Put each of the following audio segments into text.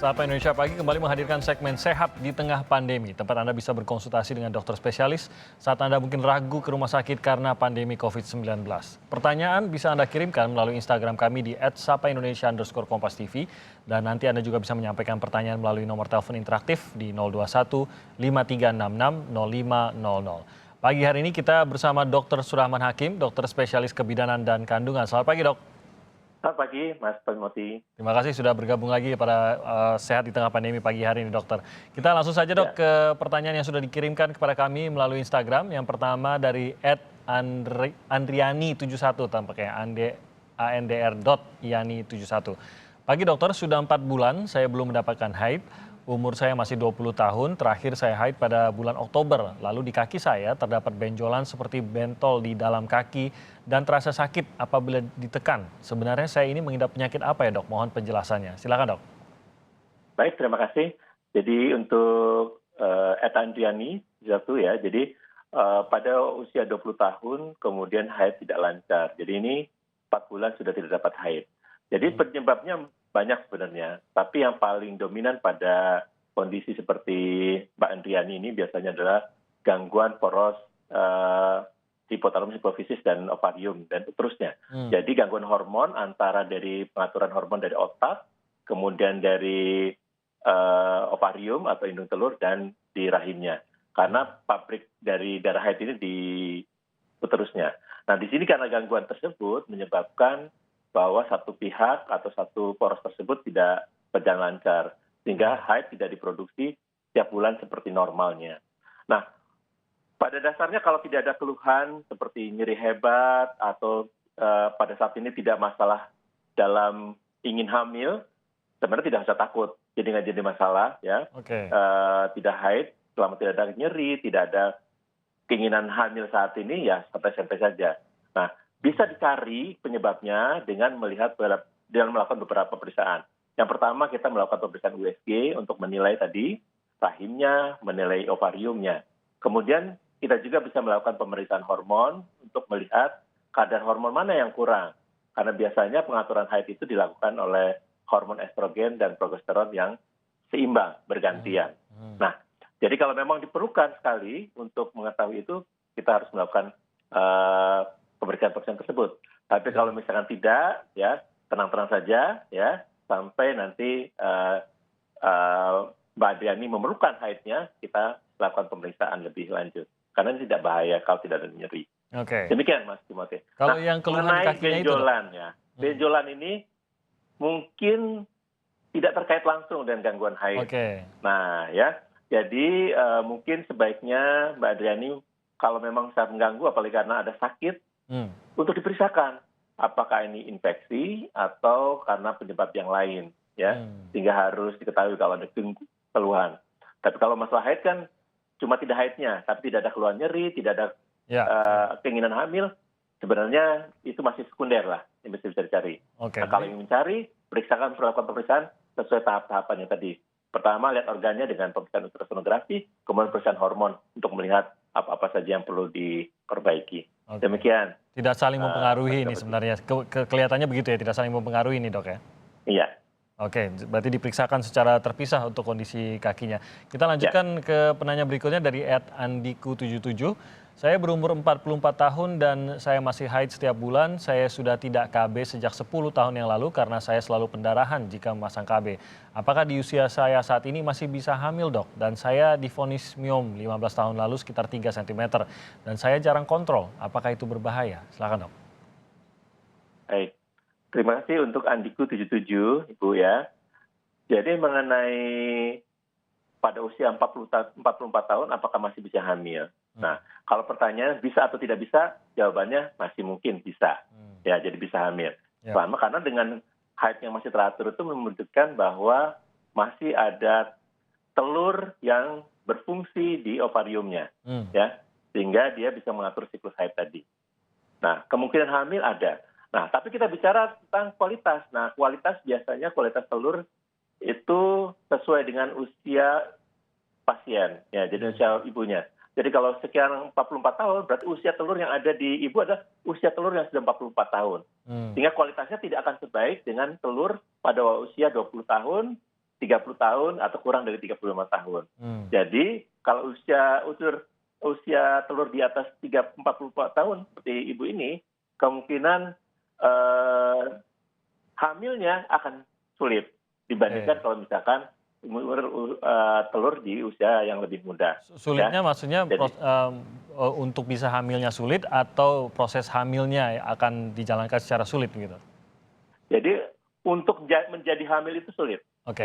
Sapa Indonesia Pagi kembali menghadirkan segmen Sehat di Tengah Pandemi. Tempat Anda bisa berkonsultasi dengan dokter spesialis saat Anda mungkin ragu ke rumah sakit karena pandemi COVID-19. Pertanyaan bisa Anda kirimkan melalui Instagram kami di @sapaindonesia_kompas.tv dan nanti Anda juga bisa menyampaikan pertanyaan melalui nomor telepon interaktif di 021 5366 0500. Pagi hari ini kita bersama Dr. Surahman Hakim, dokter spesialis kebidanan dan kandungan. Selamat pagi, Dok. Selamat pagi, Mas Timothy. Terima kasih sudah bergabung lagi pada Sehat di Tengah Pandemi pagi hari ini, dokter. Kita langsung saja, Dok, ke pertanyaan yang sudah dikirimkan kepada kami melalui Instagram. Yang pertama dari @andriani71, tampaknya andr.yani71. Pagi, dokter, sudah 4 bulan saya belum mendapatkan haid. Umur saya masih 20 tahun, terakhir saya haid pada bulan Oktober. Lalu di kaki saya terdapat benjolan seperti bentol di dalam kaki dan terasa sakit apabila ditekan. Sebenarnya saya ini mengidap penyakit apa ya, Dok? Mohon penjelasannya. Silakan, Dok. Baik, terima kasih. Jadi untuk Andriani satu ya, jadi pada usia 20 tahun kemudian haid tidak lancar. Jadi ini 4 bulan sudah tidak dapat haid. Jadi penyebabnya banyak sebenarnya, tapi yang paling dominan pada kondisi seperti Mbak Andriani ini biasanya adalah gangguan poros hipotalamus, hipofisis, dan ovarium, dan seterusnya. Jadi gangguan hormon antara dari pengaturan hormon dari otak, kemudian dari ovarium atau indung telur, dan di rahimnya. Karena pabrik dari darah haid ini di seterusnya. Nah, di sini karena gangguan tersebut menyebabkan bahwa satu pihak atau satu poros tersebut tidak berjalan lancar, sehingga haid tidak diproduksi setiap bulan seperti normalnya. Nah, pada dasarnya kalau tidak ada keluhan seperti nyeri hebat atau pada saat ini tidak masalah dalam ingin hamil, sebenarnya tidak usah takut. Jadi nggak jadi masalah ya. Tidak haid, selama tidak ada nyeri, tidak ada keinginan hamil saat ini, ya santai-santai saja. Nah, bisa dicari penyebabnya dengan melakukan beberapa pemeriksaan. Yang pertama, kita melakukan pemeriksaan USG untuk menilai tadi rahimnya, menilai ovariumnya. Kemudian kita juga bisa melakukan pemeriksaan hormon untuk melihat kadar hormon mana yang kurang. Karena biasanya pengaturan haid itu dilakukan oleh hormon estrogen dan progesteron yang seimbang, bergantian. Nah, jadi kalau memang diperlukan sekali untuk mengetahui itu, kita harus melakukan pemeriksaan tersebut. Tapi kalau misalkan tidak, ya tenang-tenang saja, ya sampai nanti Mbak Adriani memerlukan haidnya, kita lakukan pemeriksaan lebih lanjut. Karena ini tidak bahaya kalau tidak ada nyeri. Demikian, Mas Timothy. Kalau yang keluhan mengenai kakinya benjolan, itu, ya, benjolan ini mungkin tidak terkait langsung dengan gangguan haid. Nah, ya, jadi mungkin sebaiknya Mbak Adriani kalau memang sangat mengganggu, apalagi karena ada sakit, untuk diperiksakan apakah ini infeksi atau karena penyebab yang lain, ya, sehingga harus diketahui kalau ada keluhan. Tapi kalau masalah haid kan cuma tidak haidnya, tapi tidak ada keluhan nyeri, tidak ada keinginan hamil, sebenarnya itu masih sekunder lah yang bisa dicari. Nah, kalau ingin mencari, melakukan pemeriksaan sesuai tahap-tahapannya tadi. Pertama, lihat organnya dengan pemeriksaan ultrasonografi, kemudian pemeriksaan hormon untuk melihat apa-apa saja yang perlu diperbaiki. Demikian. Tidak saling mempengaruhi ini sebenarnya. Kelihatannya begitu ya, tidak saling mempengaruhi ini, Dok, ya? Iya. Oke, berarti diperiksakan secara terpisah untuk kondisi kakinya. Kita lanjutkan ke penanya berikutnya dari @andiku77. Saya berumur 44 tahun dan saya masih haid setiap bulan. Saya sudah tidak KB sejak 10 tahun yang lalu karena saya selalu pendarahan jika memasang KB. Apakah di usia saya saat ini masih bisa hamil, Dok? Dan saya divonis miom 15 tahun lalu sekitar 3 cm. Dan saya jarang kontrol. Apakah itu berbahaya? Silakan, Dok. Baik. Terima kasih untuk Andiku77, Ibu ya. Jadi mengenai pada usia 44 tahun, apakah masih bisa hamil? Nah, kalau pertanyaan bisa atau tidak bisa, jawabannya masih mungkin bisa. Ya, jadi bisa hamil. Selama karena dengan haid yang masih teratur itu menunjukkan bahwa masih ada telur yang berfungsi di ovariumnya, ya, sehingga dia bisa mengatur siklus haid tadi. Nah, kemungkinan hamil ada. Nah, tapi kita bicara tentang kualitas. Nah, kualitas biasanya kualitas telur itu sesuai dengan usia pasien, ya, jadi usia ibunya. Jadi kalau sekian 44 tahun, berarti usia telur yang ada di ibu adalah usia telur yang sudah 44 tahun. Sehingga kualitasnya tidak akan sebaik dengan telur pada usia 20 tahun 30 tahun atau kurang dari 35 tahun. Jadi kalau usia telur di atas 44 tahun seperti ibu ini, kemungkinan hamilnya akan sulit dibandingkan kalau misalkan telur di usia yang lebih muda. Sulitnya Ya. maksudnya Jadi, untuk bisa hamilnya sulit atau proses hamilnya akan dijalankan secara sulit gitu? jadi untuk menjadi hamil itu sulit. Oke.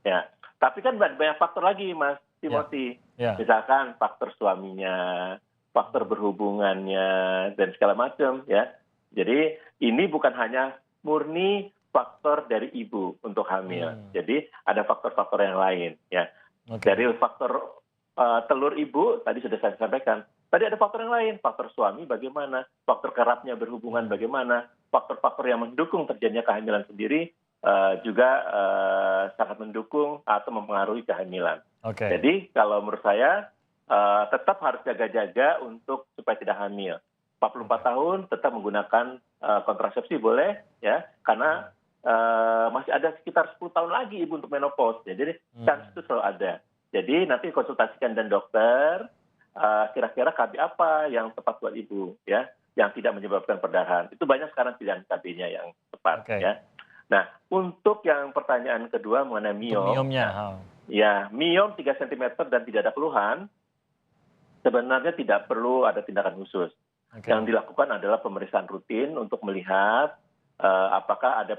Ya. Tapi kan banyak faktor lagi, Mas Timothy. Ya. Misalkan faktor suaminya, faktor berhubungannya, dan segala macam. Ya. Jadi ini bukan hanya murni faktor dari ibu untuk hamil. Jadi ada faktor-faktor yang lain. Ya. Dari faktor telur ibu, tadi sudah saya sampaikan. Tadi ada faktor yang lain, faktor suami bagaimana, faktor kerapnya berhubungan bagaimana, faktor-faktor yang mendukung terjadinya kehamilan sendiri juga sangat mendukung atau mempengaruhi kehamilan. Jadi kalau menurut saya tetap harus jaga-jaga untuk supaya tidak hamil. 44 tahun tetap menggunakan kontrasepsi boleh, ya, karena masih ada sekitar 10 tahun lagi ibu untuk menopause. Jadi chance itu selalu ada. Jadi nanti konsultasikan dengan dokter, kira-kira KB apa yang tepat buat ibu, ya, yang tidak menyebabkan perdarahan. Itu banyak sekarang pilihan KB-nya yang tepat, ya. Nah, untuk yang pertanyaan kedua mengenai miom, ya, miom 3 cm dan tidak ada keluhan, sebenarnya tidak perlu ada tindakan khusus. Yang dilakukan adalah pemeriksaan rutin untuk melihat apakah ada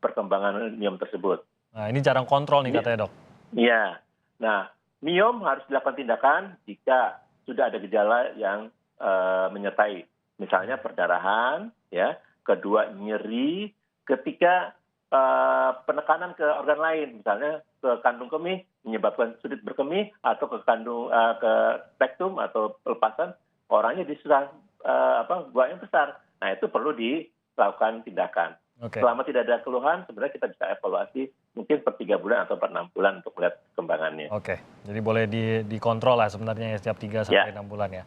perkembangan miom tersebut. Nah, ini jarang kontrol nih katanya, Dok. Iya. Nah, miom harus dilakukan tindakan jika sudah ada gejala yang menyertai. Misalnya perdarahan, ya, kedua nyeri, ketika penekanan ke organ lain, misalnya ke kandung kemih menyebabkan sulit berkemih, atau ke rektum atau pelepasan, orangnya disusah buahnya besar. Nah, itu perlu dilakukan tindakan. Selama tidak ada keluhan, sebenarnya kita bisa evaluasi mungkin per 3 bulan atau per 6 bulan untuk melihat perkembangannya. Jadi boleh dikontrol lah sebenarnya setiap 3 sampai 6 bulan ya.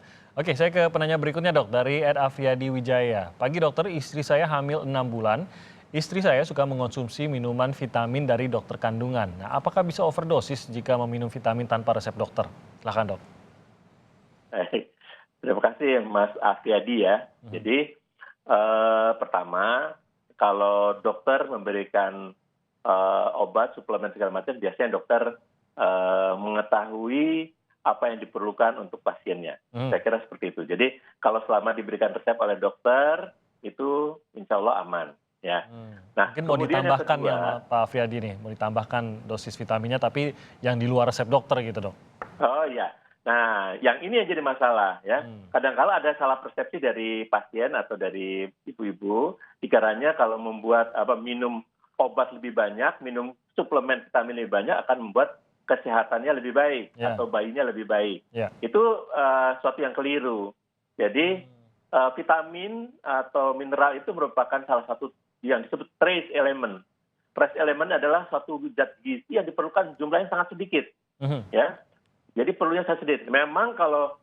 Saya ke penanya berikutnya, Dok, dari @Afriadi Wijaya. Pagi dokter, istri saya hamil 6 bulan. Istri saya suka mengonsumsi minuman vitamin dari dokter kandungan. Nah, apakah bisa overdosis jika meminum vitamin tanpa resep dokter? Silakan, Dok. Terima kasih, Mas Afriadi ya. Jadi pertama, kalau dokter memberikan obat, suplemen segala macam, biasanya dokter mengetahui apa yang diperlukan untuk pasiennya. Saya kira seperti itu. Jadi kalau selama diberikan resep oleh dokter, itu insya Allah aman. Ya. Nah, mungkin mau ditambahkan ya Pak Afriadi nih, mau ditambahkan dosis vitaminnya tapi yang di luar resep dokter gitu, Dok. Oh iya. Nah, yang ini yang jadi masalah ya. Kadang-kala ada salah persepsi dari pasien atau dari ibu-ibu, dikiranya kalau membuat minum obat lebih banyak, minum suplemen vitamin lebih banyak akan membuat kesehatannya lebih baik atau bayinya lebih baik. Itu suatu yang keliru. Jadi vitamin atau mineral itu merupakan salah satu yang disebut trace element. Trace element adalah suatu zat gizi yang diperlukan jumlahnya sangat sedikit. Ya. Jadi perlunya sangat sedikit. Memang kalau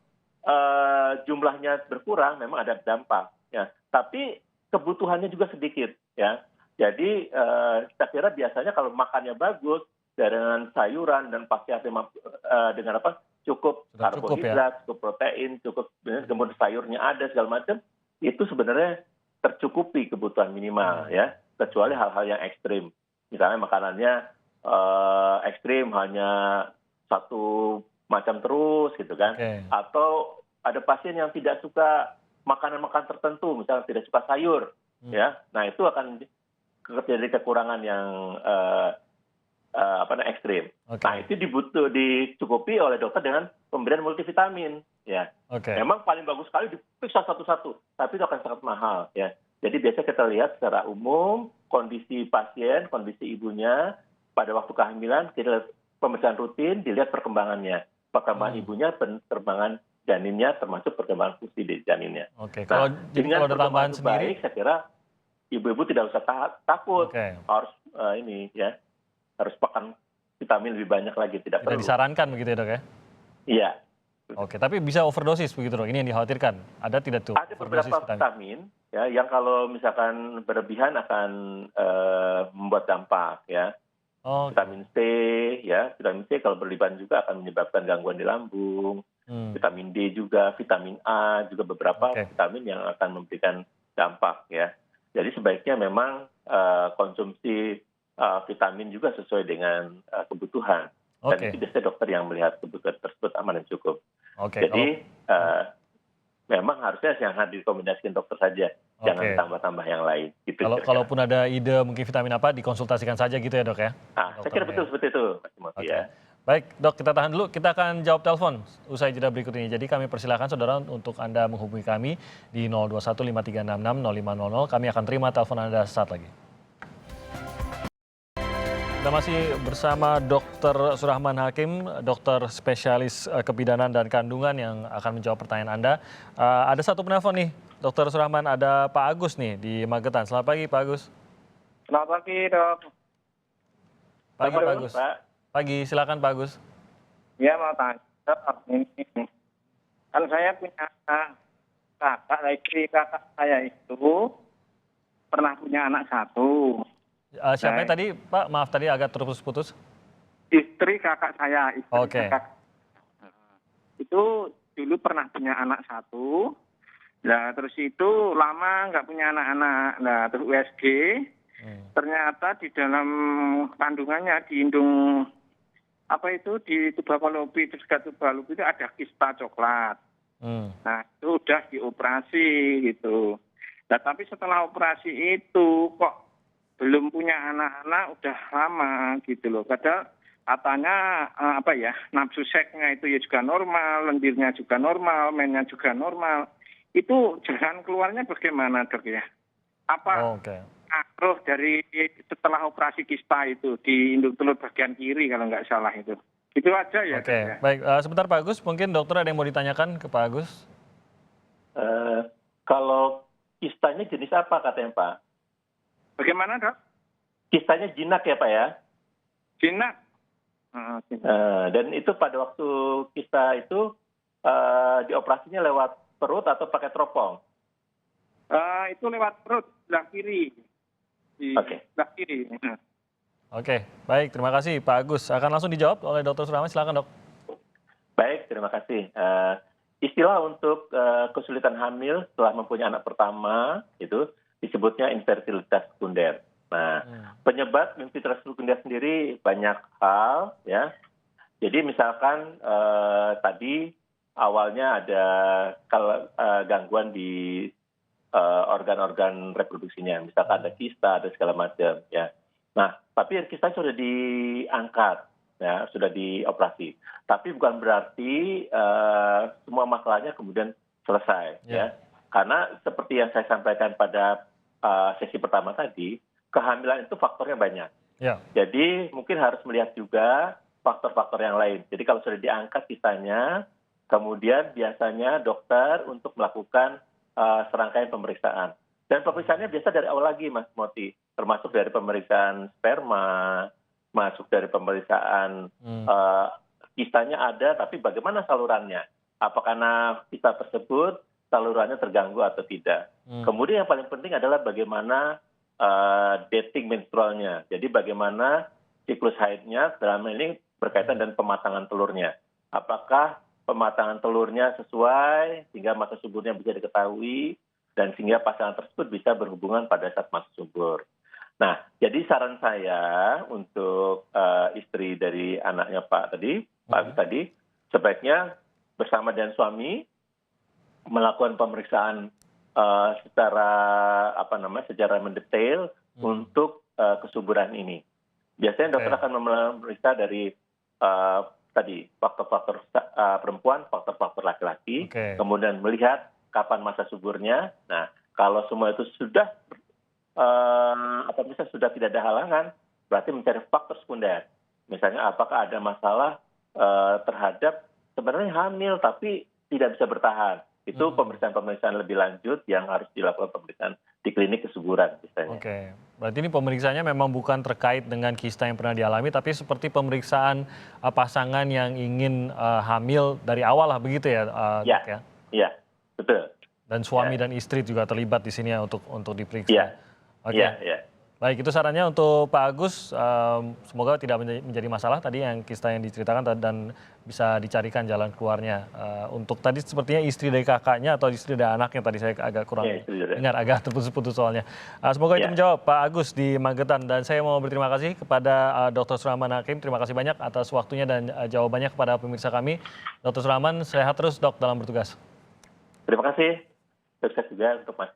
jumlahnya berkurang, memang ada dampak. Ya. Tapi kebutuhannya juga sedikit. Ya. Jadi kita kira biasanya kalau makannya bagus, dengan sayuran dan pasti dengan cukup karbohidrat, cukup protein, cukup kemudian sayurnya ada segala macam, itu sebenarnya tercukupi kebutuhan minimal ya, kecuali hal-hal yang ekstrim. Misalnya makanannya ekstrim, hanya satu macam terus gitu kan. Atau ada pasien yang tidak suka makanan-makanan tertentu, misalnya tidak suka sayur, ya. Nah, itu akan terjadi kekurangan yang ekstrim. Nah, itu dicukupi oleh dokter dengan pemberian multivitamin, ya. Memang paling bagus sekali diperiksa satu-satu, tapi itu akan sangat mahal, ya. Jadi biasanya kita lihat secara umum kondisi pasien, kondisi ibunya pada waktu kehamilan, kita lihat pemeriksaan rutin, dilihat perkembangannya, ibunya, perkembangan janinnya, termasuk perkembangan fungsi di janinnya. Nah, dengan kalau ada tambahan sendiri, saya kira ibu-ibu tidak usah takut, harus harus pakan vitamin lebih banyak lagi, tidak perlu. Disarankan begitu ya, Dok ya? Iya. Tapi bisa overdosis begitu, Dok? Ini yang dikhawatirkan. Ada tidak tuh? Ada beberapa vitamin ya, yang kalau misalkan berlebihan akan membuat dampak ya. Oh, vitamin C, ya, vitamin C kalau berlebihan juga akan menyebabkan gangguan di lambung, vitamin D juga, vitamin A juga beberapa oke, vitamin yang akan memberikan dampak ya. Jadi sebaiknya memang konsumsi vitamin juga sesuai dengan kebutuhan. Dan oke, itu biasanya dokter yang melihat kebutuhan tersebut aman dan cukup. oke. Kalau Jadi memang harusnya yang harus direkomendasikan dokter saja, jangan oke, ditambah-tambah yang lain. Gitu kira-kira. kalaupun ada ide mungkin vitamin apa dikonsultasikan saja gitu ya, Dok ya? Nah, saya kira Dokternya betul ya. seperti itu, Mas Timothy Oke. ya. Baik, Dok, kita tahan dulu. Kita akan jawab telepon usai jeda berikut ini. Jadi kami persilakan saudara untuk Anda menghubungi kami di 02153660500. Kami akan terima telepon Anda saat lagi. Kita masih bersama Dr. Surahman Hakim, dokter spesialis kebidanan dan kandungan yang akan menjawab pertanyaan Anda. Ada satu penelpon nih, Dr. Surahman, ada Pak Agus nih di Magetan. Selamat pagi, Pak Agus. Selamat pagi, Dok. Pagi, Selamat Pak pagi, Agus. Pak. Pagi, silakan Pak Agus. Ya, mau tanya, Dok, ini kan saya punya kakak, istri kakak saya itu pernah punya anak satu. Siapa Baik. tadi, Pak? Maaf tadi agak terputus-putus. Istri kakak saya, Oke. itu dulu pernah punya anak satu. Nah, terus itu lama nggak punya anak-anak. Nah, terus USG, ternyata di dalam kandungannya di indung di tuba fallopi, terus ke tuba fallopi itu ada kista coklat. Nah, itu udah dioperasi gitu. Nah, tapi setelah operasi itu kok belum punya anak-anak udah lama gitu loh. Padahal katanya nafsu seksnya itu ya juga normal, lendirnya juga normal, mainnya juga normal. Itu jalan keluarnya bagaimana, Dok ya? Apa Oke. pengaruh dari setelah operasi kista itu di induk telur bagian kiri kalau nggak salah itu? Itu aja ya, Dok Oke, ya. baik. Sebentar Pak Agus, mungkin dokter ada yang mau ditanyakan ke Pak Agus? Kalau kistanya jenis apa katanya Pak? Bagaimana, Dok? Kistanya jinak ya Pak ya? Jinak. Dan itu pada waktu kista itu dioperasinya lewat perut atau pakai teropong? Itu lewat perut sebelah kiri. Oke. Sebelah kiri. Oke, baik. Terima kasih Pak Agus. Akan langsung dijawab oleh Dr. Surahman. Silakan, Dok. Baik, terima kasih. Istilah untuk kesulitan hamil setelah mempunyai anak pertama itu disebutnya infertilitas sekunder. Nah, penyebab infertilitas sekunder sendiri banyak hal ya. Jadi misalkan tadi awalnya ada gangguan di organ-organ reproduksinya, misalkan ada kista, ada segala macam ya. Nah, tapi kista sudah diangkat, ya, sudah dioperasi. Tapi bukan berarti semua masalahnya kemudian selesai, ya. Karena seperti yang saya sampaikan pada sesi pertama tadi, kehamilan itu faktornya banyak. Ya. Jadi mungkin harus melihat juga faktor-faktor yang lain. Jadi kalau sudah diangkat kistanya, kemudian biasanya dokter untuk melakukan serangkaian pemeriksaan. Dan pemeriksaannya biasa dari awal lagi, Mas Moti. Termasuk dari pemeriksaan sperma, masuk dari pemeriksaan kistanya ada, tapi bagaimana salurannya? Apakah karena kista tersebut salurannya terganggu atau tidak? Kemudian yang paling penting adalah bagaimana dating menstrualnya. Jadi bagaimana siklus haidnya dalam ini berkaitan dengan pematangan telurnya. Apakah pematangan telurnya sesuai sehingga masa suburnya bisa diketahui dan sehingga pasangan tersebut bisa berhubungan pada saat masa subur. Nah, jadi saran saya untuk istri dari anaknya Pak Agus tadi, sebaiknya bersama dengan suami melakukan pemeriksaan secara mendetail untuk kesuburan ini. Biasanya dokter akan memeriksa dari faktor-faktor perempuan, faktor-faktor laki-laki, kemudian melihat kapan masa suburnya. Nah, kalau semua itu sudah sudah tidak ada halangan, berarti mencari faktor sekunder. Misalnya apakah ada masalah terhadap sebenarnya hamil tapi tidak bisa bertahan. Itu pemeriksaan-pemeriksaan lebih lanjut yang harus dilakukan pemeriksaan di klinik kesuburan misalnya. Oke, berarti ini pemeriksaannya memang bukan terkait dengan kista yang pernah dialami, tapi seperti pemeriksaan pasangan yang ingin hamil dari awal lah begitu ya, Dok ya? Iya, betul. Dan suami dan istri juga terlibat di sini ya untuk diperiksa. Iya. Oke. Iya. Baik, itu sarannya untuk Pak Agus. Semoga tidak menjadi masalah tadi yang kisah yang diceritakan dan bisa dicarikan jalan keluarnya. Untuk tadi sepertinya istri dari kakaknya atau istri dari anaknya tadi saya agak kurang dengar, agak terputus-putus soalnya. Semoga itu menjawab Pak Agus di Magetan. Dan saya mau berterima kasih kepada Dr. Surahman Hakim. Terima kasih banyak atas waktunya dan jawabannya kepada pemirsa kami. Dr. Surahman, sehat terus dok dalam bertugas. Terima kasih. Sukses juga untuk Mas.